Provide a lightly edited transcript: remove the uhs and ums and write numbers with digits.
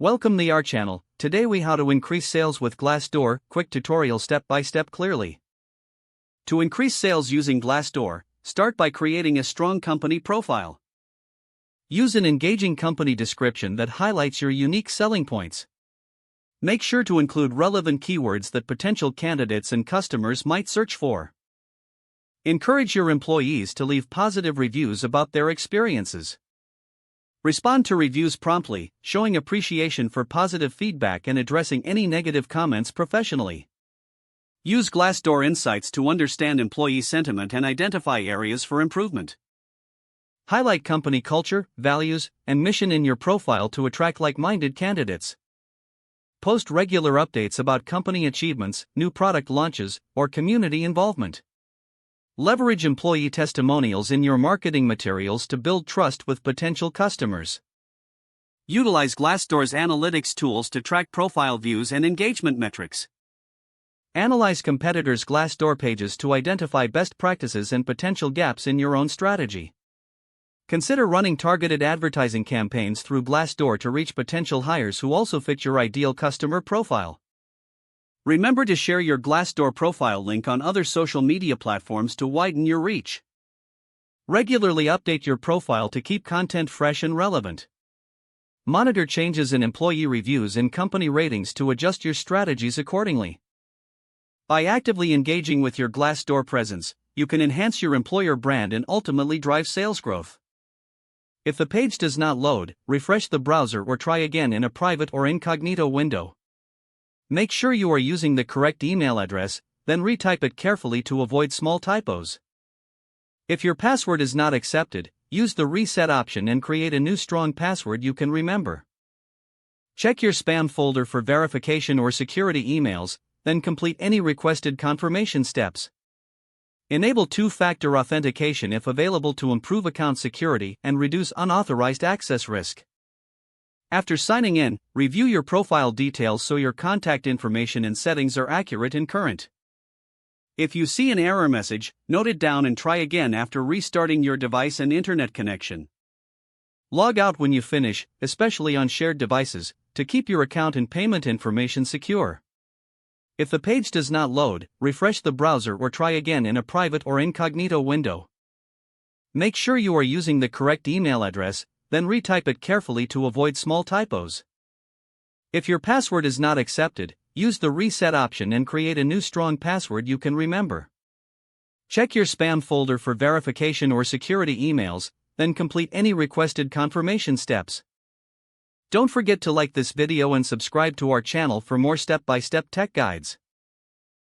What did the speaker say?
Welcome to our channel. Today we how to increase sales with Glassdoor, quick tutorial step by step clearly. To increase sales using Glassdoor, start by creating a strong company profile. Use an engaging company description that highlights your unique selling points. Make sure to include relevant keywords that potential candidates and customers might search for. Encourage your employees to leave positive reviews about their experiences. Respond to reviews promptly, showing appreciation for positive feedback and addressing any negative comments professionally. Use Glassdoor insights to understand employee sentiment and identify areas for improvement. Highlight company culture, values, and mission in your profile to attract like-minded candidates. Post regular updates about company achievements, new product launches, or community involvement. Leverage employee testimonials in your marketing materials to build trust with potential customers. Utilize Glassdoor's analytics tools to track profile views and engagement metrics. Analyze competitors' Glassdoor pages to identify best practices and potential gaps in your own strategy. Consider running targeted advertising campaigns through Glassdoor to reach potential hires who also fit your ideal customer profile. Remember to share your Glassdoor profile link on other social media platforms to widen your reach. Regularly update your profile to keep content fresh and relevant. Monitor changes in employee reviews and company ratings to adjust your strategies accordingly. By actively engaging with your Glassdoor presence, you can enhance your employer brand and ultimately drive sales growth. If the page does not load, refresh the browser or try again in a private or incognito window. Make sure you are using the correct email address, then retype it carefully to avoid small typos. If your password is not accepted, use the reset option and create a new strong password you can remember. Check your spam folder for verification or security emails, then complete any requested confirmation steps. Enable two-factor authentication if available to improve account security and reduce unauthorized access risk. After signing in, review your profile details so your contact information and settings are accurate and current. If you see an error message, note it down and try again after restarting your device and internet connection. Log out when you finish, especially on shared devices, to keep your account and payment information secure. If the page does not load, refresh the browser or try again in a private or incognito window. Make sure you are using the correct email address, then retype it carefully to avoid small typos. If your password is not accepted, use the reset option and create a new strong password you can remember. Check your spam folder for verification or security emails, then complete any requested confirmation steps. Don't forget to like this video and subscribe to our channel for more step-by-step tech guides.